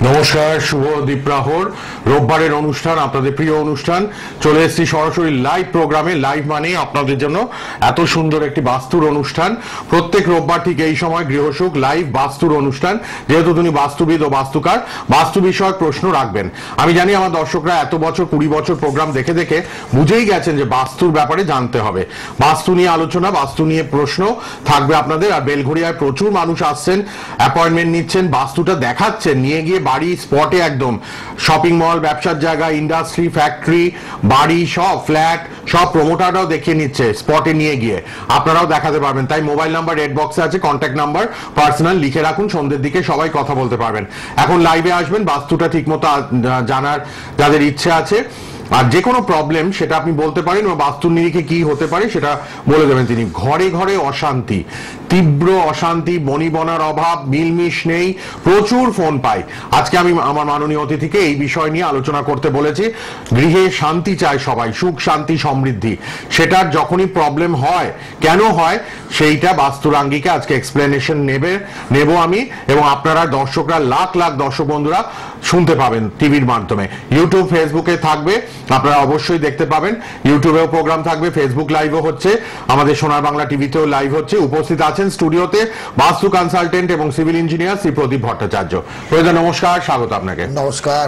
নমস্কার, শুভ দ্বীপ্রাহর। রোববারের অনুষ্ঠান, আপনাদের প্রিয় অনুষ্ঠান, চলে এসেছি সরাসরি লাইভ প্রোগ্রামে। লাইভ মানে আপনাদের জন্য এত সুন্দর একটি বাস্তুর অনুষ্ঠান। প্রত্যেক রোববার ঠিক এই সময় গৃহসুখ লাইভ বাস্তুর অনুষ্ঠান। যেহেতু তিনি বাস্তুবিদ ও বাস্তুকার, বাস্তু বিষয়ক প্রশ্ন রাখবেন। আমি জানি আমার দর্শকরা এত বছর 20 বছর প্রোগ্রাম দেখে দেখে বুঝেই গেছেন যে বাস্তুর ব্যাপারে জানতে হবে। বাস্তু নিয়ে আলোচনা, বাস্তু নিয়ে প্রশ্ন থাকবে আপনাদের। আর বেলঘড়িয়ায় প্রচুর মানুষ আসছেন, অ্যাপয়েন্টমেন্ট নিচ্ছেন, বাস্তুটা দেখাচ্ছেন, নিয়ে গিয়ে বাড়ি স্পটে, একদম শপিং মল, ব্যবসার জায়গা, ইন্ডাস্ট্রি, ফ্যাক্টরি, বাড়ি, সব ফ্ল্যাট, সব প্রমোটাররাও দেখিয়ে নিচ্ছে স্পটে নিয়ে গিয়ে। আপনারাও দেখাতে পারবেন। তাই মোবাইল নাম্বার রেড বক্সে আছে, কন্ট্যাক্ট নাম্বার পার্সোনাল লিখে রাখুন। সন্ধ্যের দিকে সবাই কথা বলতে পারবেন। এখন লাইভে আসবেন, বাস্তুটা ঠিকমতো জানার যাদের ইচ্ছে আছে, আর যে কোনো প্রবলেম সেটা আপনি বলতে পারেন, ও বাস্তুর নিরিখে কি হতে পারে সেটা বলে দেবেন তিনি। ঘরে ঘরে অশান্তি, তীব্র অশান্তি, বনিবনার অভাব, মিলমিশ নেই, প্রচুর ফোন পাই। আজকে আমি আমার মাননীয় অতিথিকে এই বিষয় নিয়ে আলোচনা করতে বলেছি। গৃহে শান্তি চায় সবাই, সুখ শান্তি সমৃদ্ধি। সেটার যখনই প্রবলেম হয়, কেন হয়, সেইটা বাস্তুরাঙ্গিকে আজকে এক্সপ্লেনেশন নেব আমি, এবং আপনারা দর্শকরা, লাখ লাখ দর্শক বন্ধুরা শুনতে পাবেন টিভির মাধ্যমে। ইউটিউব, ফেসবুকে থাকবে, আপনারা অবশ্যই দেখতে পাবেন। ইউটিউবেও প্রোগ্রাম থাকবে, ফেসবুক লাইভও হচ্ছে, আমাদের সোনার বাংলা টিভিতেও লাইভ হচ্ছে। উপস্থিত আছেন স্টুডিওতে বাস্তু কনসালটেন্ট এবং সিভিল ইঞ্জিনিয়ার শ্রী প্রদীপ ভট্টাচার্য। প্রদীপ নমস্কার, স্বাগত আপনাকে। নমস্কার।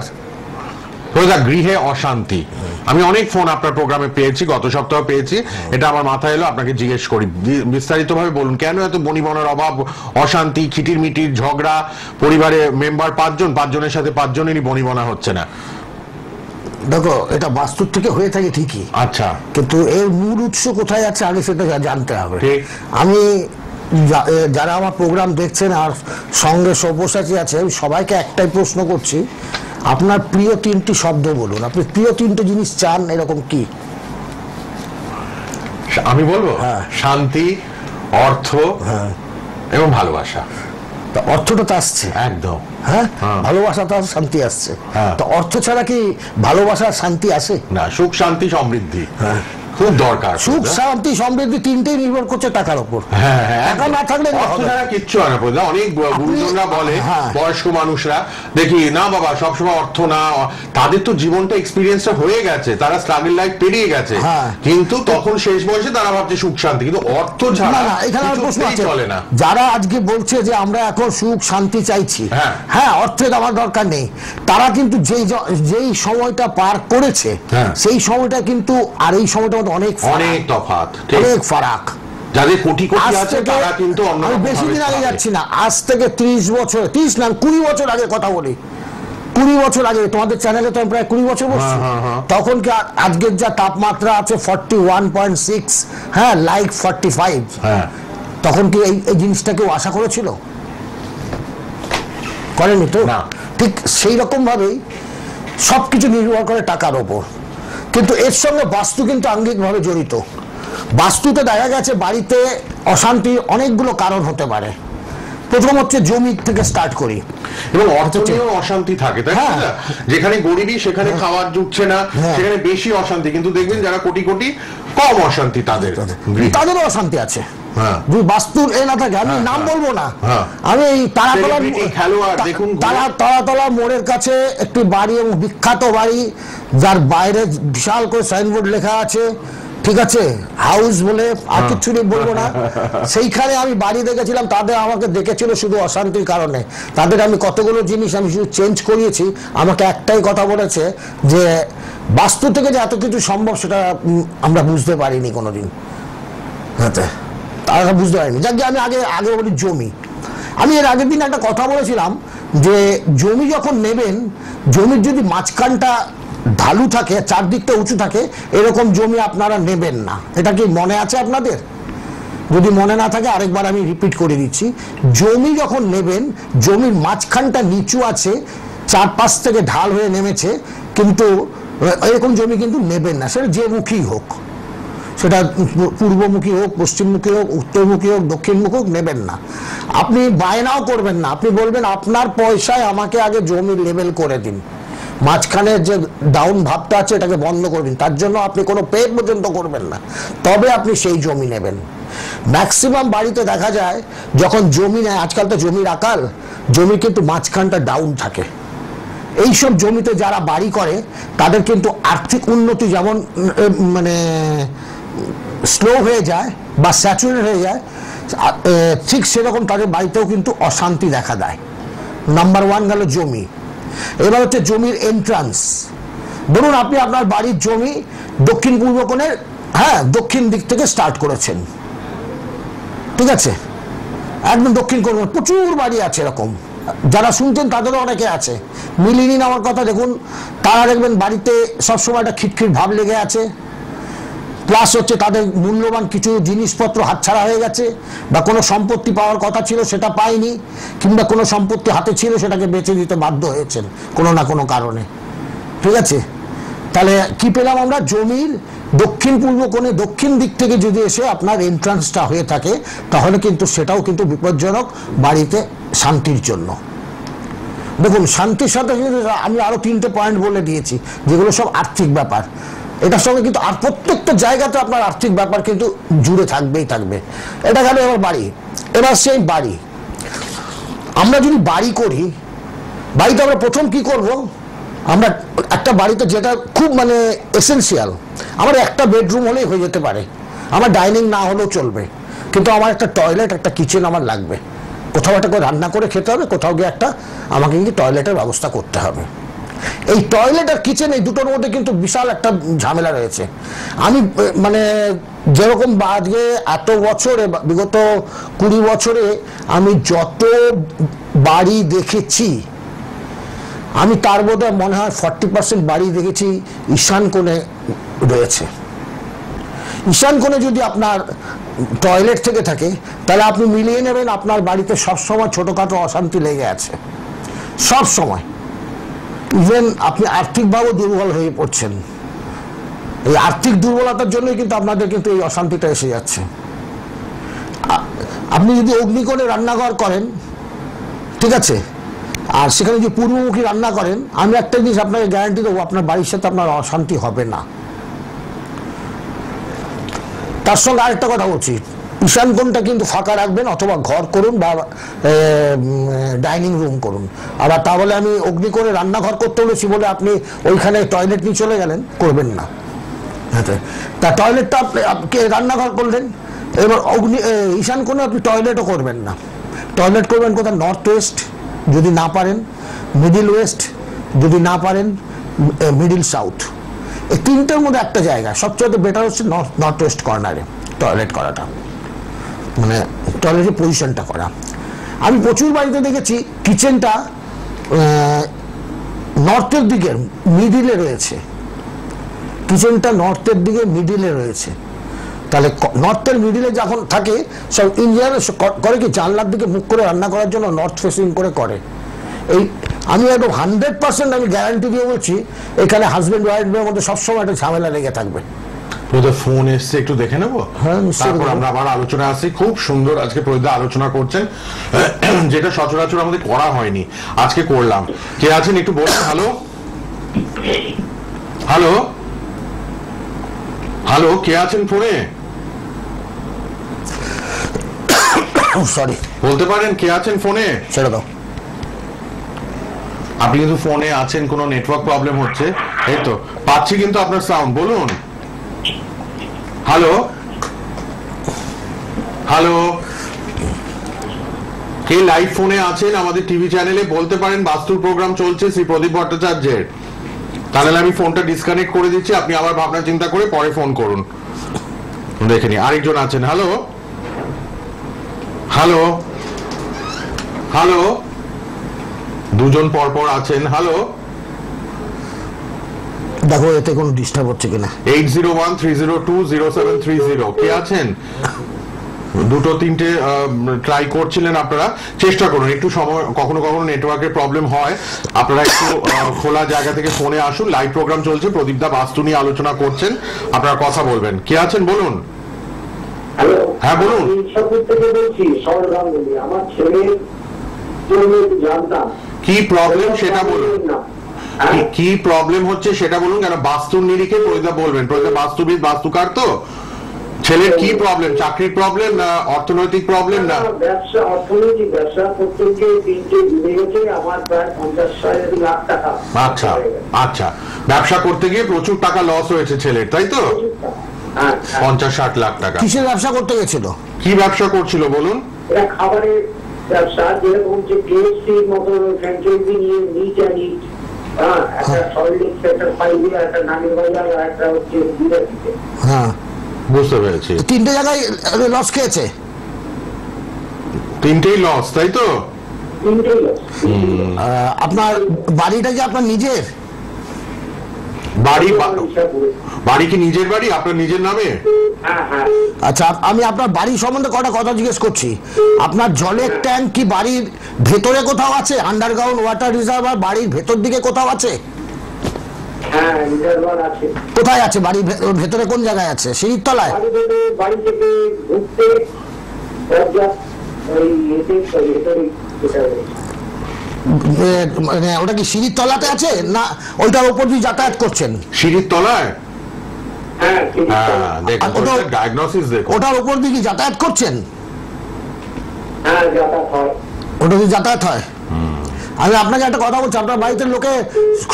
প্রদীপ, গৃহে অশান্তি, আমি অনেক ফোন আপনার প্রোগ্রামে পেয়েছি, গত সপ্তাহ পেয়েছি। এটা আমার মাথায় এলো, আপনাকে জিজ্ঞেস করি। বিস্তারিতভাবে বলুন, কেন এত বনিবনার অভাব, অশান্তি, খিটির মিটির ঝগড়া, পরিবারে মেম্বার 5 জন, 5 জনের সাথে 5 জনেরই বনিবনা হচ্ছে না? দেখো, এটা বাস্তুর থেকে হয়ে থাকে ঠিকই, আচ্ছা, কিন্তু এর মূল উৎস কোথায় আছে আগে সেটা জানতে হবে। আমি যারা আমার প্রোগ্রাম দেখছেন আর সঙ্গে সব্যসাচী আছে, সবাইকে একটাই প্রশ্ন করছি, আপনার প্রিয় 3টি শব্দ বলুন। আপনি প্রিয় 3টে জিনিস চান, এরকম কি? আমি বলবো, হ্যাঁ, শান্তি, অর্থ, হ্যাঁ, এবং ভালোবাসা। অর্থটা তো আসছে একদম, হ্যাঁ, ভালোবাসা তো শান্তি আসছে। তো অর্থ ছাড়া কি ভালোবাসা শান্তি আসে না? সুখ শান্তি সমৃদ্ধি খুব দরকার। সুখ শান্তি সমৃদ্ধি তিনটেই নির্ভর করছে টাকার উপর। টাকা না থাকলে কিচ্ছু হয় না। অনেক গুরুজনরা বলে, বয়স্ক মানুষরা দেখি, না বাবা সবসময় অর্থ না, তাদের তো জীবনটা এক্সপিরিয়েন্সটা হয়ে গেছে, তারা স্ট্রাগল লাইফ পেরিয়ে গেছে, কিন্তু তখন শেষ বয়সে তারা ভাবছে সুখ শান্তি, কিন্তু অর্থ ছাড়া এখানে প্রশ্ন আছে চলে না। যারা আজকে বলছে যে আমরা এখন সুখ শান্তি চাইছি, হ্যাঁ, অর্থের আমার দরকার নেই, তারা কিন্তু যেই সময়টা পার করেছে সেই সময়টা কিন্তু আর এই সময়টা অনেক তফাৎ, অনেক ফারাক। যাদের কোটি কোটি আছে তারা কিন্তু আমি বেশি দিন আগে যাচ্ছি না, আজ থেকে 30 বছর, 30 না 20 বছর আগে কথা বলি। 20 বছর আগে তোমাদের চ্যানেলে তো প্রায় 20 বছর বসছি, তখন কি আজকের যা তাপমাত্রা আছে 41.6, হ্যাঁ, লাইক 45, তখন কি এই জিনিসটা কেউ আশা করেছিল? করেনি তো। ঠিক সেই রকম ভাবেই সবকিছু নির্ভর করে টাকার ওপর, কিন্তু এর সঙ্গে বাস্তু কিন্তু আঙ্গিকভাবে জড়িত। বাস্তুতে দেখা গেছে বাড়িতে অশান্তির অনেকগুলো কারণ হতে পারে। প্রথম হচ্ছে জমি থেকে স্টার্ট করি, এবং অর্থনীতিও অশান্তি থাকে, তাই না? যেখানে গরিবী সেখানে খাবার জুটছে না, সেখানে বেশি অশান্তি। কিন্তু দেখবেন যারা কোটি কোটি, কম অশান্তি তাদেরও অশান্তি আছে। বাস্তুর এ না থাকে, আমি নাম বলবো না, আমি তারাতলা মোড়ের কাছে একটি বাড়ি, এবং বিখ্যাত বাড়ি, যার বাইরে বিশাল করে সাইনবোর্ড লেখা আছে, ঠিক আছে, হাউস বলে, আর কিছু বলবো না। সেইখানে আমি বাড়ি দেখেছিলাম, তাদের আমাকে দেখেছিল শুধু অশান্তির কারণে। তাদের আমি কতগুলো জিনিস আমি শুধু চেঞ্জ করিয়েছি, আমাকে একটাই কথা বলেছে যে বাস্তু থেকে যে এত কিছু সম্ভব সেটা আমরা বুঝতে পারিনি কোনোদিন, তারা বুঝতে পারিনি। যাকে আমি আগে বলি জমি, আমি এর আগের দিন একটা কথা বলেছিলাম যে জমি যখন নেবেন, জমির যদি মাঝখানটা ঢালু থাকে, চারদিকটা উঁচু থাকে, এরকম জমি আপনারা নেবেন না। এটা কি মনে আছে আপনাদের? যদি মনে না থাকে আরেকবার আমি রিপিট করে দিচ্ছি, জমি যখন নেবেন, জমির মাঝখানটা নিচু আছে, 4-5 থেকে ঢাল হয়ে নেমেছে, কিন্তু এরকম জমি কিন্তু নেবেন না। সেটা যে মুখী হোক, সেটা পূর্বমুখী হোক, পশ্চিমমুখী হোক, উত্তরমুখী হোক, দক্ষিণমুখী হোক, নেবেন না। আপনি বায়নাও করবেন না, আপনি বলবেন আপনার পয়সায় আমাকে আগে জমি লেভেল করে দিন, মাঝখানে যে ডাউন ভাবটা আছে এটাকে বন্ধ করে দিন। তার জন্য আপনি কোনো পে পর্যন্ত করবেন না, তবে আপনি সেই জমি নেবেন। ম্যাক্সিমাম বাড়িতে দেখা যায় যখন জমি নেয়, আজকাল তো জমির আকাল, জমি কিন্তু মাঝখানটা ডাউন থাকে, এইসব জমিতে যারা বাড়ি করে তাদের কিন্তু আর্থিক উন্নতি যেমন মানে স্লো হয়ে যায় বা স্যাচুরেট হয়ে যায়, ঠিক সেরকম তাদের বাড়িতেও কিন্তু অশান্তি দেখা দেয়। নাম্বার ওয়ান গেল জমি। এবার হচ্ছে জমির এন্ট্রান্স। ধরুন আপনি আপনার বাড়ির জমি দক্ষিণ পূর্ব কোণের, হ্যাঁ, দক্ষিণ দিক থেকে স্টার্ট করেছেন, ঠিক আছে, একদম দক্ষিণ কোণ, প্রচুর বাড়ি আছে এরকম, যারা শুনছেন তাদেরও অনেকে আছে, মিলিয়ে নিন আমার কথা। দেখুন তারা দেখবেন বাড়িতে সবসময় একটা খিটখিট ভাব লেগে আছে, প্লাস হচ্ছে তাদের মূল্যবান কিছু জিনিসপত্র হাতছাড়া হয়ে গেছে, বা কোনো সম্পত্তি পাওয়ার কথা ছিল সেটা পায়নি, কিংবা কোনো সম্পত্তি হাতে ছিল সেটাকে বেচে দিতে বাধ্য হয়েছেন কোনো না কোনো কারণে, ঠিক আছে। তাহলে কি পেলাম আমরা? জমির দক্ষিণ পূর্ব কোণে দক্ষিণ দিক থেকে যদি এসে আপনার এন্ট্রান্সটা হয়ে থাকে তাহলে কিন্তু সেটাও কিন্তু বিপজ্জনক বাড়িতে শান্তির জন্য। দেখুন শান্তির সাথে আমি আরো 3টে পয়েন্ট বলে দিয়েছি যেগুলো সব আর্থিক ব্যাপার, এটার সঙ্গে কিন্তু আর প্রত্যেকটা জায়গাতে আপনার আর্থিক ব্যাপার কিন্তু জুড়ে থাকবেই থাকবে। এটা গেল এবার বাড়ি। এবার সেই বাড়ি, আমরা যদি বাড়ি করি, বাড়িতে আমরা প্রথম কি করব? আমরা একটা বাড়িতে যেটা খুব মানে এসেন্সিয়াল, আমার একটা বেডরুম হলেই হয়ে যেতে পারে, আমার ডাইনিং না হলেও চলবে, কিন্তু আমার একটা টয়লেট, একটা কিচেন আমার লাগবে। কোথাও একটা করে রান্না করে খেতে হবে, কোথাও গিয়ে একটা আমাকে কিন্তু টয়লেটের ব্যবস্থা করতে হবে। এই টয়লেট আর কিচেন, এই দুটোর মধ্যে কিন্তু বিশাল একটা ঝামেলা রয়েছে। আমি মানে যেরকম আজকে এত বছরে, বিগত 20 বছরে আমি যত বাড়ি দেখেছি, আমি তার মধ্যে মনে হয় 40% বাড়ি দেখেছি ঈশান কোণে রয়েছে। ঈশান কোণে যদি আপনার টয়লেট থেকে থাকে তাহলে আপনি মিলিয়ে নেবেন আপনার বাড়িতে সবসময় ছোটখাটো অশান্তি লেগে আছে, সব সময়। ইভেন আপনি আর্থিকভাবেও দুর্বল হয়ে পড়ছেন, এই আর্থিক দুর্বলতার জন্যই কিন্তু আপনাদের কিন্তু এই অশান্তিটা এসে যাচ্ছে। আপনি যদি অগ্নিকোণে রান্নাঘর করেন, ঠিক আছে, আর সেখানে যদি পূর্বমুখী রান্না করেন, আমি একটা জিনিস আপনাকে গ্যারান্টি দেবো, আপনার বাড়ির সাথে আপনার অশান্তি হবে না। তার সঙ্গে আরেকটা কথা বলছি, ঈশান কোণটা কিন্তু ফাঁকা রাখবেন, অথবা ঘর করুন বা ডাইনিং রুম করুন। আবার তা বলে আমি অগ্নিকোণে রান্নাঘর করতে বলেছি বলে আপনি ওইখানে টয়লেট নিয়ে চলে গেলেন, করবেন না। তা টয়লেটটা আপনি রান্নাঘর করলেন, এবার ঈশান কোণে আপনি টয়লেটও করবেন না। টয়লেট করবেন কোথায়? নর্থ ওয়েস্ট যদি না পারেন, মিডিল ওয়েস্ট যদি না পারেন, মিডিল সাউথ, এই তিনটের মধ্যে একটা জায়গা সবচেয়ে বেটার হচ্ছে নর্থ ওয়েস্ট কর্নারে টয়লেট করাটা, মানে টয়লেটের পজিশনটা করা। আমি প্রচুর বাড়িতে দেখেছি কিচেনটা নর্থের দিকে মিডিলে রয়েছে, কিচেনটা নর্থের দিকে মিডিলে রয়েছে। তাহলে নর্থের মিডিলে যখন থাকে, সব ইঞ্জিনিয়ার করে কি জানলার দিকে মুখ করে রান্না করার জন্য নর্থ ফেসিং করে। এই আমি একদম 100% আমি গ্যারান্টি দিয়ে বলছি, এখানে হাজবেন্ড ওয়াইফের মধ্যে সবসময় একটা ঝামেলা লেগে থাকবে। প্রদীপ ফোন এসছে, একটু দেখে নেবো, তারপর আমরা আবার আলোচনা আসি। খুব সুন্দর আজকে প্রদীপ আলোচনা করছেন, যেটা সচরাচর আমাদের করা হয়নি, আজকে করলাম। কে আছেন একটু বলুন? হ্যালো হ্যালো হ্যালো, কে আছেন ফোনে? সরি, বলতে পারেন কে আছেন ফোনে? ছেড়ে দাও। আপনি কিন্তু ফোনে আছেন, কোনো নেটওয়ার্ক প্রবলেম হচ্ছে। এই তো পাচ্ছি কিন্তু আপনার সাউন্ড, বলুন। হ্যালো হ্যালো, কে লাইভ ফোনে আছেন আমাদের টিভি চ্যানেলে? বলতে পারেন। বাস্তুর প্রোগ্রাম চলছে শ্রী প্রদীপ ভট্টাচার্যের। তাহলে আমি ফোনটা ডিসকানেক্ট করে দিচ্ছি, আপনি আবার ভাবনা চিন্তা করে পরে ফোন করুন। দেখে নি আরেকজন আছেন। হ্যালো হ্যালো হ্যালো, দুজন পরপর আছেন। হ্যালো, দেখো এতে কোনো ডিস্টার্ব হচ্ছে কিনা। 8013020730, কে আছেন? দুটো তিনটে ট্রাই করছিলেন আপনারা, চেষ্টা করুন একটু সময়, কখনো কখনো নেটওয়ার্কের প্রবলেম হয়, আপনারা একটু খোলা জায়গা থেকে ফোনে আসুন। লাইভ প্রোগ্রাম চলছে, প্রদীপ দা বাস্তু নিয়ে আলোচনা করছেন, আপনারা কথা বলবেন। কে আছেন বলুন? হ্যাঁ বলুন। আমার ছেলের জানতাম কি প্রবলেম সেটা বলুন, কি প্রবলেম হচ্ছে সেটা বলুন। কেন বাস্তুর নিরিখে প্রদীপ বলবেন, প্রদীপ বাস্তুবিদ, বাস্তুকার তো ছেলের কি প্রবলেম? চাকরির প্রবলেম না অর্থনৈতিক প্রবলেম না? ব্যবসা, অর্থনৈতিক ব্যবসা করতে গিয়ে 3টে ডুবে গেছে, আমার প্রায় 50-60 লাখ টাকা। আচ্ছা আচ্ছা, ব্যবসা করতে গিয়ে প্রচুর টাকা লস হয়েছে ছেলের, তাই তো? হ্যাঁ, 50-60 লাখ টাকা। কিসের ব্যবসা করতে গেছিল? কি ব্যবসা করছিল বলুন? এটা খাবারের ব্যবসা, যেরকম যে কেএফসির মতো ফ্র্যাঞ্চাইজি নিয়ে নিট অ্যান্ড ইট, একটা সল্টলেক সেক্টর 5-এ, একটা নাগের বাজার, আর একটা হচ্ছে বিরাটিতে। হ্যাঁ, বুঝতে পেরেছি। 3টে জায়গায় লস খেয়েছে। 3টেই লস, তাই তো? 3টেই লস। আপনার বাড়িটা কি আপনার নিজের? বাড়ি কি নিজের বাড়ি, আপনার নিজের নামে? হ্যাঁ হ্যাঁ। আচ্ছা, আমি আপনার বাড়ির সম্বন্ধে কটা কথা জিজ্ঞেস করছি। আপনার জলের ট্যাঙ্ক কি বাড়ির ভেতরে কোথাও আছে? আন্ডারগ্রাউন্ড ওয়াটার রিজার্ভার বাড়ির ভেতর দিকে কোথাও আছে? হ্যাঁ, রিজার্ভার আছে। কোথায় আছে? বাড়ির ভেতরে কোন জায়গায় আছে? সিঁড়ির তলায়? বাড়ি থেকে ঢুকতে দরজা ওই এতে ভেতরে যেটা রয়েছে। মানে ওটা কি সিঁড়ির তলাতে আছে না ওইটার উপর দিয়ে যাতায়াত করছেন? সিঁড়ির তলায়? হ্যাঁ, হ্যাঁ, দেখুন ডায়াগনোসিস দেখুন। ওটার উপর দিয়ে কি যাতায়াত করছেন? হ্যাঁ, যাতায়াত হয়। ওটা দিয়ে যাতায়াত হয়। আমি আপনাকে একটা কথা বলছি, আপনার বাড়িতে লোকে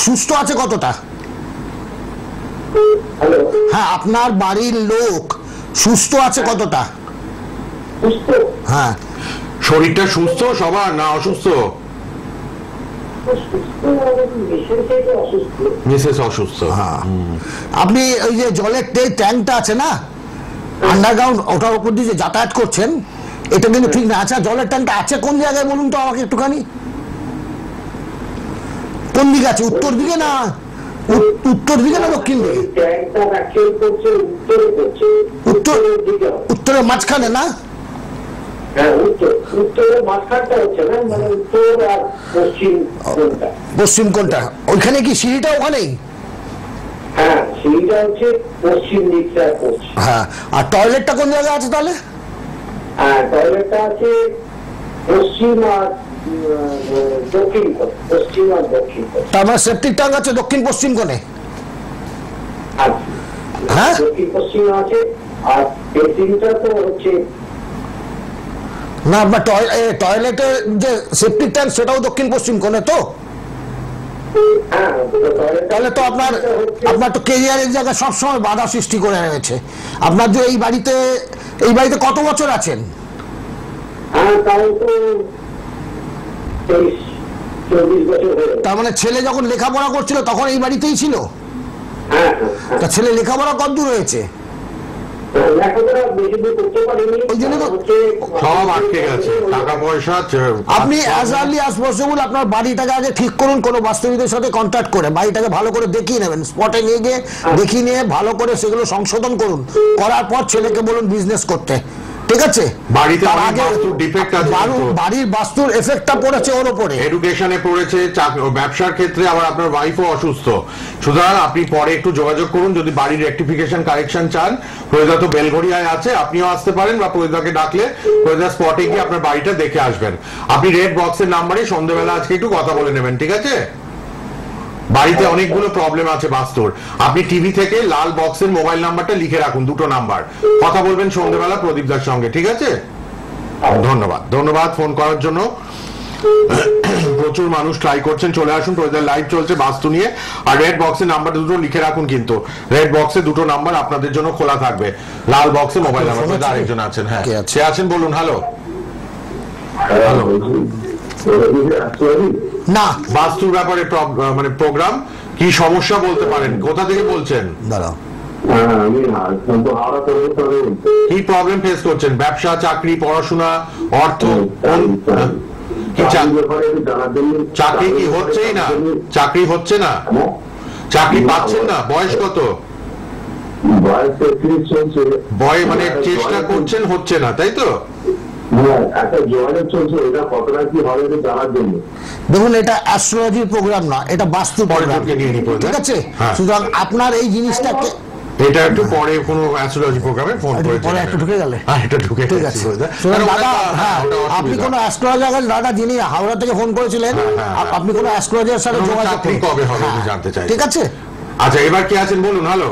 সুস্থ আছে কতটা? হ্যালো, হ্যাঁ, আপনার বাড়ির লোক সুস্থ আছে কতটা? সুস্থ? হ্যাঁ, শরীরটা সুস্থ সবার না অসুস্থ? সুস্থ মিশের থেকে অসুস্থ। মিসেস অসুস্থ। হ্যাঁ। আপনি ওই যে জলের ট্যাঙ্কটা আছে না আন্ডারগ্রাউন্ড, ওটার উপর দিয়ে যে যাতায়াত করছেন, এটা কিন্তু ঠিক না। আচ্ছা, জলের ট্যাঙ্কটা আছে কোন জায়গায় বলুন তো আমাকে একটুখানি? কোন দিকে আছে? উত্তর দিকে না উত্তর দিকে না দক্ষিণ দিকে? ট্যাঙ্কটা অ্যাকচুয়ালি করছে উত্তরে, করছে উত্তরের দিকে। উত্তরের মাঝখানে না? হ্যাঁ, উত্তরের মাঝখানটা হচ্ছে না, মানে উত্তর আর পশ্চিম কোনটা? পশ্চিম কোনটা? ওইখানে কি সিঁড়িটা ওখানেই? হ্যাঁ, সেইটা হচ্ছে পশ্চিম দিকটা পড়ছে। হ্যাঁ, আর টয়লেটটা কোন জায়গায় আছে তাহলে? হ্যাঁ, টয়লেটটা আছে পশ্চিম আর দক্ষিণ কোণে, পশ্চিম আর দক্ষিণ কোণে। তার মানে সেপ্টিক ট্যাঙ্ক আছে দক্ষিণ পশ্চিম কোণে? আর হ্যাঁ, দক্ষিণ পশ্চিম আছে, আর বেসিনটা তো হচ্ছে না আপনার টয়লেটের যে সেপ্টিক ট্যাঙ্ক সেটাও দক্ষিণ পশ্চিম কোণে তো? হ্যাঁ, তাহলে তো আপনার তো কেরিয়ারের জায়গায় সবসময় বাধা সৃষ্টি করে রয়েছে। আপনার যে এই বাড়িতে কত বছর আছেন? হ্যাঁ, তাও তো 23-24 বছর হয়ে গেছে। তার মানে ছেলে যখন লেখাপড়া করছিল তখন এই বাড়িতেই ছিল? হ্যাঁ হ্যাঁ, তা ছেলে লেখাপড়া কতদূর হয়েছে? লেখাপড়া বেশি দূর করতে পারিনি, ওই জন্য তো সব আটকে গেছে, টাকা পয়সা। আপনি অ্যাজ আর্লি অ্যাজ পসিবল আপনার বাড়িটাকে আগে ঠিক করুন, কোনো বাস্তবিকদের সাথে কন্ট্যাক্ট করে বাড়িটাকে ভালো করে দেখিয়ে নেবেন, স্পটে নিয়ে গিয়ে দেখিয়ে নিয়ে ভালো করে সেগুলো সংশোধন করুন। করার পর ছেলেকে বলুন বিজনেস করতে, ঠিক আছে? বাড়িতে তার অনেক আগে বাস্তুর ডিফেক্ট আছে, বাড়ির বাস্তুর এফেক্টটা পড়েছে ওর উপরে, এডুকেশনে পড়েছে, ব্যবসার ক্ষেত্রে, আবার আপনার ওয়াইফও অসুস্থ। সুতরাং আপনি পরে একটু যোগাযোগ করুন যদি বাড়ির রেকটিফিকেশন কারেকশন চান। প্রয়োজা তো বেলঘড়িয়ায় আছে, আপনিও আসতে পারেন, বা প্রয়োজাকে ডাকলে প্রয়োজা স্পটে গিয়ে আপনার বাড়িটা দেখে আসবেন। আপনি রেড বক্সের নাম্বারে সন্ধ্যেবেলা আজকে একটু কথা বলে নেবেন, ঠিক আছে? বাড়িতে অনেকগুলো প্রবলেম আছে বাস্তুর। আপনি টিভি থেকে লাল বক্সের মোবাইল নাম্বারটা লিখে রাখুন, দুটো নাম্বার, কথা বলবেন সন্ধ্যেবেলা প্রদীপদার সঙ্গে, ঠিক আছে? ধন্যবাদ ফোন করার জন্য। প্রচুর মানুষ ট্রাই করছেন, চলে আসুন, প্রদীপদার লাইভ চলছে বাস্তু নিয়ে। আর রেড বক্সের নাম্বার দুটো লিখে রাখুন, কিন্তু রেড বক্সে দুটো নাম্বার আপনাদের জন্য খোলা থাকবে, লাল বক্সে মোবাইল নাম্বার। আরেকজন আছেন, হ্যাঁ সে আছেন, বলুন। হ্যালো, না বাস্তুর ব্যাপারে মানে প্রোগ্রাম, কি সমস্যা বলতে পারেন? কোথা থেকে বলছেন? দাঁড়াও, কি প্রবলেম ফেস করছেন? ব্যবসা, চাকরি, পড়াশোনা, অর্থ? কি চাকরি কি হচ্ছেই না? চাকরি হচ্ছে না, চাকরি পাচ্ছেন না? বয়স কত? বয় মানে চেষ্টা করছেন, হচ্ছে না, তাই তো? দেখুন এটা অ্যাস্ট্রোলজির প্রোগ্রাম না, এটা বাস্তু প্রোগ্রাম, ঠিক আছে? সুতরাং আপনার এই জিনিসটাকে এটা একটু পরে কোনো অ্যাস্ট্রোলজি প্রোগ্রামে ফোন করে পরে একটু ঢুকে গেলে, হ্যাঁ এটা ঢুকে ঠিক আছে। দাদা, হ্যাঁ আপনি কোনো অ্যাস্ট্রোলজার দাদা যিনি হাওড়া থেকে ফোন করেছিলেন, আপনি কোনো অ্যাস্ট্রোলজার সাথে যোগাযোগ করুন, কবে হবে জানতে চাই, ঠিক আছে? আচ্ছা এবার কি আছেন বলুন। হ্যালো,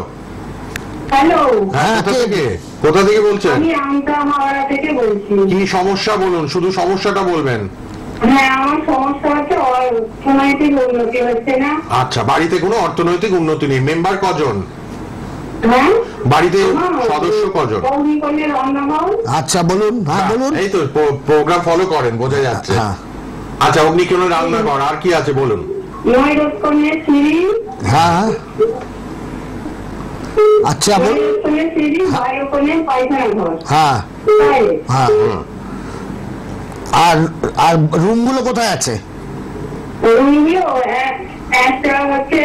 হ্যালো, হ্যাঁ কোথা থেকে? কোথা থেকে বলছেন? আমি আমতা থেকে বলছি। কি সমস্যা বলুন, শুধু সমস্যাটা বলবেন। হ্যাঁ, আমার সমস্যা হচ্ছে অর্থনৈতিক উন্নতি হচ্ছে না। আচ্ছা, বাড়িতে কোনো অর্থনৈতিক উন্নতি নেই। মেম্বার কজন? হ্যাঁ, বাড়িতে সদস্য কজন? আচ্ছা বলুন, হ্যাঁ বলুন। এই তো প্রোগ্রাম ফলো করেন, বোঝা যাচ্ছে। হ্যাঁ আচ্ছা, অগ্নিকোণে রান্নাঘর, আর কি আছে বলুন। হ্যাঁ আচ্ছা বলুন। হ্যাঁ হ্যাঁ। আর আর রুমগুলো কোথায় আছে? একটা হচ্ছে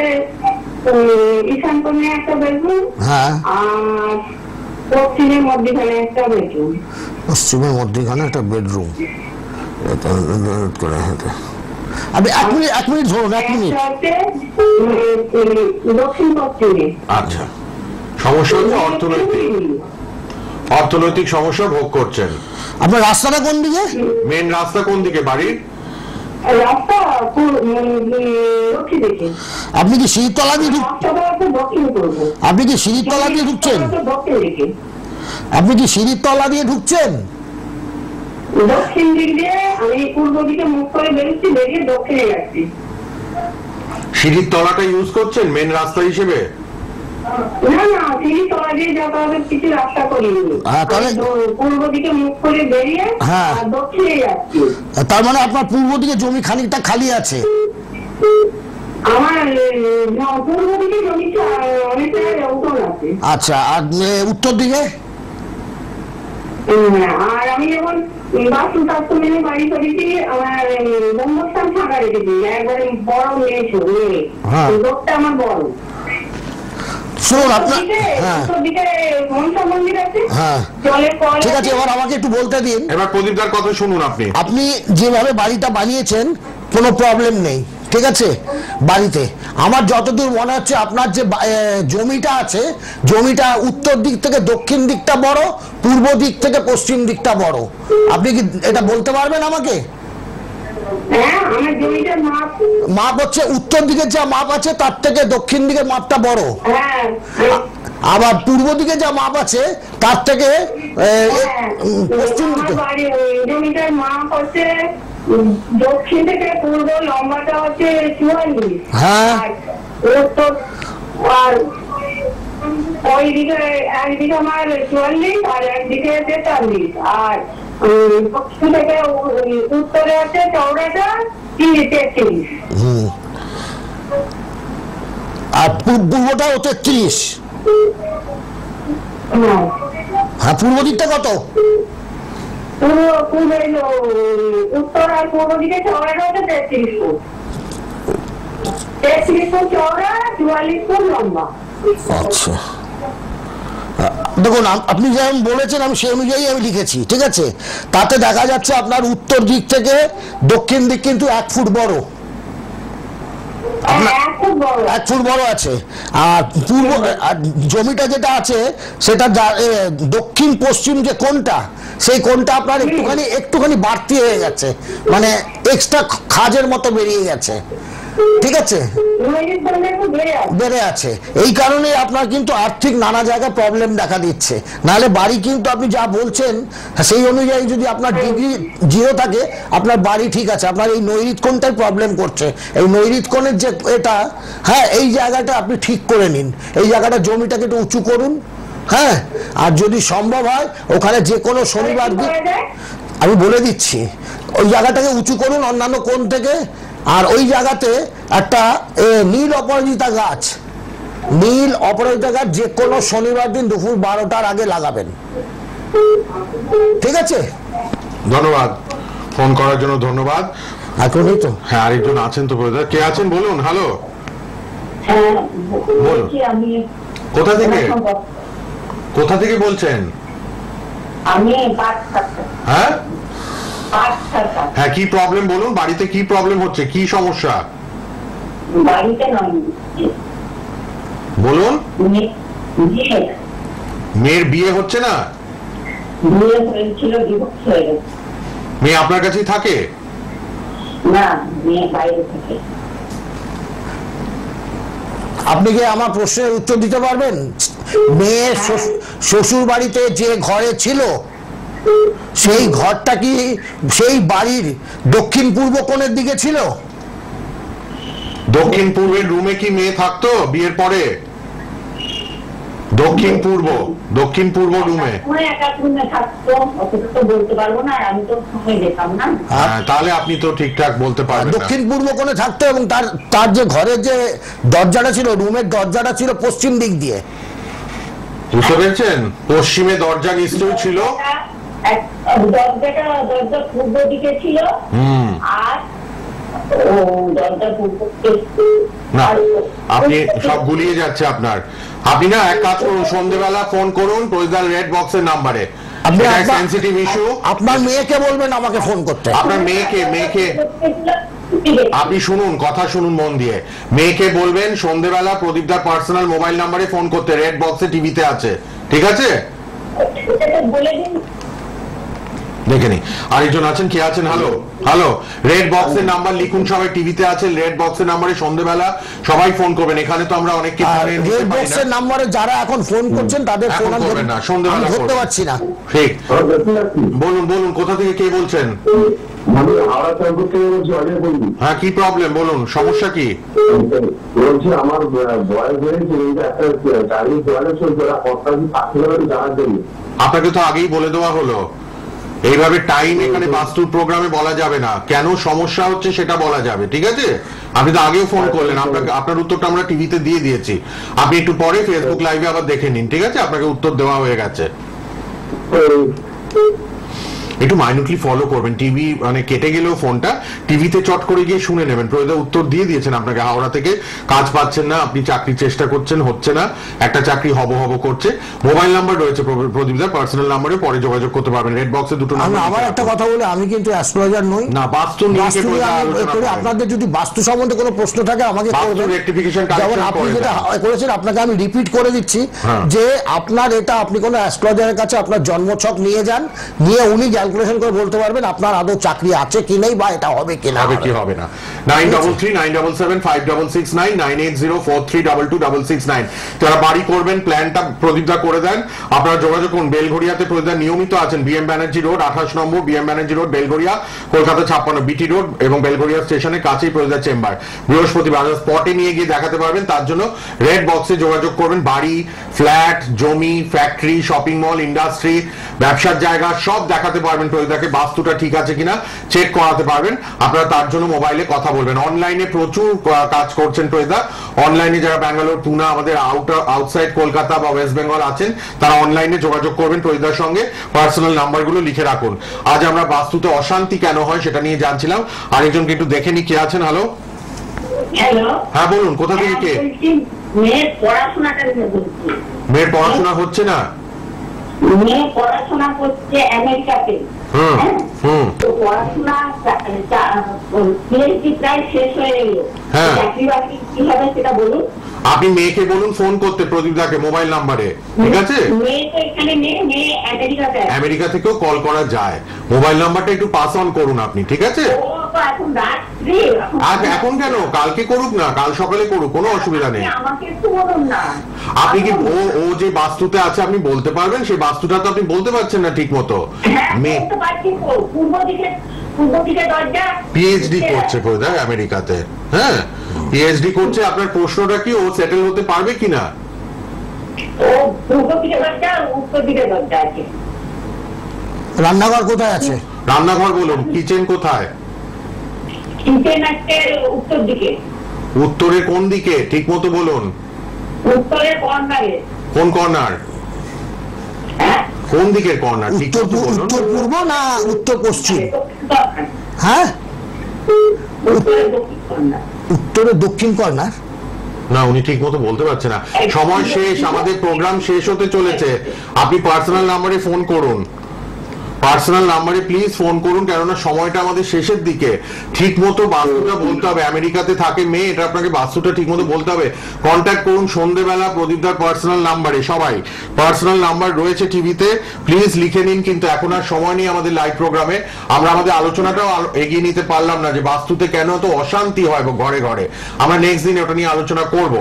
ঈশান কোণে একটা বেডরুম, হ্যাঁ, আর পশ্চিমের মধ্যখানে একটা বেডরুম। পশ্চিমের মধ্যখানে একটা বেডরুম। আপনি এক মিনিট ধরুন, 1 মিনিট। দক্ষিণ পশ্চিমে। আচ্ছা, সমস্যা হচ্ছে অর্থনৈতিক সমস্যা ভোগ করছেন। আপনার রাস্তাটা কোন দিকে? মেন রাস্তা কোন দিকে বাড়ির? রাস্তা দক্ষিণ দিকে। আপনি কি সিঁড়িতলা দিয়ে দক্ষিণ পূর্ব। আপনি কি সিঁড়িতলা দিয়ে ঢুকছেন? দক্ষিণ দিকে। আপনি কি সিঁড়িতলা দিয়ে ঢুকছেন? দক্ষিণ দিক দিয়ে আমি পূর্ব দিকে মুখ করে বেরোচ্ছি, বেরিয়ে দক্ষিণে যাচ্ছি। সিঁড়ির তলাটা ইউজ করছেন মেন রাস্তা হিসেবে? না না, সিঁড়ি তলা দিয়ে যাতায়াতের কিছু রাস্তা করিনি। তাহলে পূর্ব দিকে মুখ করে বেরিয়ে দক্ষিণে যাচ্ছি। তার মানে আপনার পূর্ব দিকে জমি খানিকটা খালি আছে? আমার পূর্ব দিকে জমিটা অনেকটা উঠোন আছে। আচ্ছা, আর উত্তর দিকে? আর আমি যখন বাথরুম টাথরুম মেনে বাড়ি করেছি, আমার ব্রহ্মস্থান ফাঁকা রেখেছি, একবারে বড় মেয়েছো মেয়ে, লোকটা আমার বড়। শুনুন আপনার, ঠিক আছে, এবার আমাকে একটু বলতে দিন। এবার প্রদীপদার কথা শুনুন। আপনি যেভাবে বাড়িটা বানিয়েছেন কোনো প্রবলেম নেই, ঠিক আছে। বাড়িতে আমার যতদূর মনে হচ্ছে আপনার যে জমিটা আছে, জমিটা উত্তর দিক থেকে দক্ষিণ দিকটা বড়, পূর্ব দিক থেকে পশ্চিম দিকটা বড়। আপনি কি এটা বলতে পারবেন আমাকে? মাপ হচ্ছে উত্তর দিকে যা মাপ আছে তার থেকে দক্ষিণ দিকের মাপটা বড়, আবার পূর্ব দিকে যা মাপ আছে তার থেকে পশ্চিম দিকে। জমিটার মাপ হচ্ছে দক্ষিণ থেকে পূর্ব লম্বাটা হচ্ছে 44। হ্যাঁ, আর ওইদিকে একদিকে আমার 44 আর একদিকে 43, আর দক্ষিণ থেকে উত্তরে আছে চৌড়াটা 33। আর পূর্বটা 33। হ্যাঁ, পূর্ব দিকটা কত? উত্তর আর পূর্ব দিকে চৌড়াটা হচ্ছে 33 ফুট। 33 ফুট চৌড়া, 44 ফুট লম্বা। আচ্ছা, দেখুন আপনি যেমন বলেছেন আমি সেই অনুযায়ী আমি লিখেছি, ঠিক আছে। তাতে দেখা যাচ্ছে আপনার উত্তর দিক থেকে দক্ষিণ দিক কিন্তু 1 ফুট বড়, 1 ফুট বড় আছে। আর পূর্ব জমিটা যেটা আছে সেটা দক্ষিণ পশ্চিম যে কোণটা, সেই কোণটা আপনার একটুখানি বাড়তি হয়ে গেছে, মানে এক্সট্রা খাজের মতো বেরিয়ে গেছে, ঠিক আছে, বেড়ে আছে। এই কারণে আপনার কিন্তু আর্থিক নানা জায়গায় প্রবলেম দেখা দিচ্ছে। নাহলে বাড়ি কিন্তু আপনি যা বলছেন সেই অনুযায়ী যদি আপনার ডিগ্রি 0 থাকে, আপনার বাড়ি ঠিক আছে। আপনার এই নৈরিত কোণটাই প্রবলেম করছে। এই নৈরিত কোণের যে এটা, হ্যাঁ, এই জায়গাটা আপনি ঠিক করে নিন। এই জায়গাটা জমিটাকে একটু উঁচু করুন, হ্যাঁ। আর যদি সম্ভব হয় ওখানে যে কোনো শনিবার দিন, আমি বলে দিচ্ছি, ওই জায়গাটাকে উঁচু করুন অন্যান্য কোণ থেকে। আর ওই জায়গাতে একটা নীল অপরাজিতা গাছ, যে কোনো শনিবার দিন দুপুর 12টার আগে লাগাবেন, ঠিক আছে। ধন্যবাদ, ফোন করার জন্য ধন্যবাদ। এখনই তো, হ্যাঁ, আরেকজন আছেন তো। কে আছেন বলুন। হ্যালো, বলুন। কোথা থেকে বলছেন? হ্যাঁ হ্যাঁ, কি প্রবলেম বলুন। বাড়িতে কি প্রবলেম হচ্ছে, কি সমস্যা বলুন। মেয়ের বিয়ে হচ্ছে না? মেয়ে আপনার কাছেই থাকে? না, মেয়ে বাইরে থাকে। আপনি কি আমার প্রশ্নের উত্তর দিতে পারবেন? মেয়ে শ্বশুর বাড়িতে যে ঘরে ছিল সেই ঘরটা কি সেই বাড়ির দক্ষিণ পূর্ব কোণের দিকে ছিল? দক্ষিণ পূর্বের রুমে কি মেয়ে থাকতো বিয়ের পরে? দক্ষিণ পূর্ব রুমে তাহলে আপনি তো ঠিকঠাক বলতে পারবেন। দক্ষিণ পূর্ব কোণে থাকতো এবং তার যে ঘরের যে দরজাটা ছিল, রুমের দরজাটা ছিল পশ্চিম দিক দিয়ে। বুঝতে পেরেছেন? পশ্চিমে দরজা নিশ্চয়ই ছিল। দরজা পূর্ব দিকে ছিল আর না, আপনি সব গুলিয়ে যাচ্ছে আপনার। আপনি না এক কাজ করুন, সন্ধ্যেবেলা ফোন করুন প্রয়োজনীয় রেড বক্সের নাম্বারে। Sensitive issue. আপনার মেয়েকে বলবেন আমাকে ফোন করতে। আপনার মেয়েকে আপনি শুনুন, কথা শুনুন মন দিয়ে। মেয়েকে বলবেন সন্ধ্যেবেলা প্রদীপদার পার্সোনাল মোবাইল নাম্বারে ফোন করতে, রেড বক্সে টিভিতে আছে, ঠিক আছে? দেখে নি আরেকজন আছেন, কে আছেন? হ্যালো, রেড বক্সের নাম্বার লিখুন, সবাই টিভিতে আছে, রেড বক্সের নাম্বারে সন্ধ্যেবেলা সবাই ফোন করবেন। এখানে তো আমরা অনেককে রেড বক্সের নাম্বারে যারা এখন ফোন করছেন তাদের ফোন করবেন না, সন্ধ্যেবেলা ধরতে পারছি না। ঠিক, বলুন কোথা থেকে কে বলছেন? হ্যাঁ, কি প্রবলেম বলুন, সমস্যা কি? বলছি আমার বয়স হয়েছে, আপনাকে তো আগেই বলে দেওয়া হলো, এইভাবে টাইম এখানে বাস্তুর প্রোগ্রামে বলা যাবে না, কেন সমস্যা হচ্ছে সেটা বলা যাবে, ঠিক আছে? আপনি তো আগেও ফোন করলেন, আপনার উত্তরটা আমরা টিভিতে দিয়ে দিয়েছি। আপনি একটু পরে ফেসবুক লাইভে আবার দেখে নিন, ঠিক আছে? আপনাকে উত্তর দেওয়া হয়ে গেছে। একটু মাইনুটলি ফলো করবেন, টিভি মানে কেটে গেলেও ফোনটা টিভিতে চট করে গিয়ে শুনে নেবেন। প্রয়োজন উত্তর দিয়ে দিয়েছেন আপনাকে, হাওড়া থেকে কাজ পাচ্ছেন না, আপনি চাকরির চেষ্টা করছেন, হচ্ছে না, একটা চাকরি হব করছে। মোবাইল নাম্বার রয়েছে প্রদীপদার পার্সোনাল নাম্বারে, পরে যোগাযোগ করতে পারবেন। রেড বক্সে দুটো নাম্বার। আবার একটা কথা বলে, আমি কিন্তু অ্যাস্ট্রোলজার নই না, বাস্তু নিয়ে আপনাদের যদি বাস্তু সম্বন্ধে কোনো প্রশ্ন থাকে আমাকে করবেন। যেমন আপনি যেটা করেছেন, আপনাকে আমি রিপিট করে দিচ্ছি যে আপনার এটা, আপনি কোনো অ্যাস্ট্রোলজারের কাছে আপনার জন্মছক নিয়ে যান, নিয়ে উনি ক্যালকুলেশন করে বলতে পারবেন আপনার আদৌ চাকরি আছে কি নেই, বা এটা হবে কি না, হবে কি হবে না। 9339775669 9804322669 যারা বাড়ি করবেন, প্ল্যানটা প্রদীপদা করে দেন। আপনারা যোগাযোগ করুন। বেলঘড়িয়াতে প্রদীপদা নিয়মিত আছেন, বিএম ব্যানার্জি রোড 28 নম্বর, BM Banerjee road Belgharia, Kolkata 56 BT road এবং বেলঘড়িয়া স্টেশনের কাছেই প্রদীপদার চেম্বার। বৃহস্পতিবার স্পটে নিয়ে গিয়ে দেখাতে পারবেন, তার জন্য রেড বক্সে যোগাযোগ করবেন। বাড়ি, ফ্ল্যাট, জমি, ফ্যাক্টরি, শপিং মল, ইন্ডাস্ট্রি, ব্যবসার জায়গা সব দেখাতে পারবেন। প্রয়োজনকে বাস্তুটা ঠিক আছে কিনা চেক করাতে পারবেন। আপনারা তার জন্য মোবাইলে কথা বলবেন। অনলাইনে প্রচুর কাজ করছেন প্রয়োজা। অনলাইনে যারা ব্যাঙ্গালোর, পুনা, আমাদের আউটসাইড কলকাতা বা ওয়েস্ট বেঙ্গল আছেন, তারা অনলাইনে যোগাযোগ করবেন প্রয়োজার সঙ্গে। পার্সোনাল নাম্বারগুলো লিখে রাখুন। আজ আমরা বাস্তুতে অশান্তি কেন হয় সেটা নিয়ে জানছিলাম। আরেকজনকে একটু দেখে নি কে আছেন। হ্যালো, হ্যাঁ বলুন, কোথা থেকে কে? মেয়ের পড়াশোনা হচ্ছে না? মেয়ে পড়াশোনা করছে আমেরিকাতে। পড়াশোনা পিএইচডি প্রায় শেষ হয়ে গেল, চাকরি বাকরি কি হবে সেটা বলুন। আপনি মেয়েকে বলুন ফোন করতে প্রদীপদাকে মোবাইল নাম্বারে, ঠিক আছে? মেয়ে তো এখানে নেই, মেয়ে আমেরিকাতে। আমেরিকা থেকেও কল করা যায়। মোবাইল নাম্বারটা একটু পাস অন করুন আপনি, ঠিক আছে? এখন কেন, কালকে করুক না, কাল সকালে করুক, কোনো অসুবিধা নেই। আপনি কি ও যে বাস্তুতে আছে আপনি বলতে পারবেন? সেই বাস্তুটা তো আপনি বলতে পারছেন না ঠিক মতো। পিএইচডি করছে প্রদীপ আমেরিকাতে। হ্যাঁ, পিএইচডি করছে। আপনার প্রশ্নটা কি, ও সেটেল হতে পারবে কিনা? রান্নাঘর কোথায় আছে? রান্নাঘর বলুন। কিচেন কোথায়? উত্তর দিকে। উত্তরে কোন দিকে ঠিক মতো বলুন? উত্তরের কর্নারে। কোন কর্নার? কোন দিকের কর্নার ঠিক মতো বলুন? উত্তর পূর্ব না উত্তর পশ্চিম? হ্যাঁ, উত্তরে দক্ষিণ কর্নার। না, উনি ঠিক মতো বলতে পারছে না। সময় শেষ, আমাদের প্রোগ্রাম শেষ হতে চলেছে। আপনি পার্সোনাল নাম্বারে ফোন করুন। পার্সোনাল নাম্বারে প্লিজ ফোন করুন, কেননা সময়টা আমাদের শেষের দিকে। ঠিক মতো বাস্তুটা বলতে হবে, আমেরিকাতে থাকে মেয়ে, এটা আপনাকে বাস্তুটা ঠিক মতো বলতে হবে। কন্ট্যাক্ট করুন সন্ধ্যেবেলা প্রদীপদার পার্সোনাল নাম্বারে। সবাই পার্সোনাল নাম্বার রয়েছে টিভিতে, প্লিজ লিখে নিন। কিন্তু এখন আর সময় নেই আমাদের লাইভ প্রোগ্রামে, আমরা আমাদের আলোচনাটাও এগিয়ে নিতে পারলাম না যে বাস্তুতে কেন তো অশান্তি হয় ঘরে ঘরে। আমরা নেক্সট দিন ওটা নিয়ে আলোচনা করব।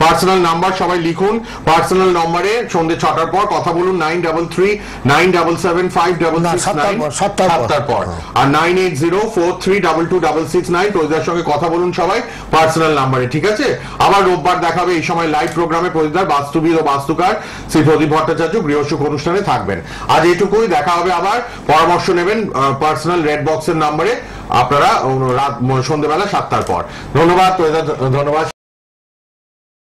পার্সোনাল নাম্বার সবাই লিখুন, পার্সোনাল নম্বরে সন্ধ্যে 6টার পর কথা বলুন। 9379775669 7টার পর, আর 9804322669 প্রদীপদার সঙ্গে কথা বলুন সবাই পার্সোনাল নাম্বারে, ঠিক আছে? আবার রোববার দেখাবে এই সময় লাইভ প্রোগ্রামে প্রদীপদার বাস্তুবিদ ও বাস্তুকার শ্রী প্রদীপ ভট্টাচার্য গৃহসুখ অনুষ্ঠানে থাকবেন। আজ এইটুকুই, দেখা হবে আবার। পরামর্শ নেবেন পার্সোনাল রেড বক্সের নাম্বারে আপনারা রাত সন্ধ্যেবেলা 7টার পর। ধন্যবাদ প্রদীপদার, ধন্যবাদ।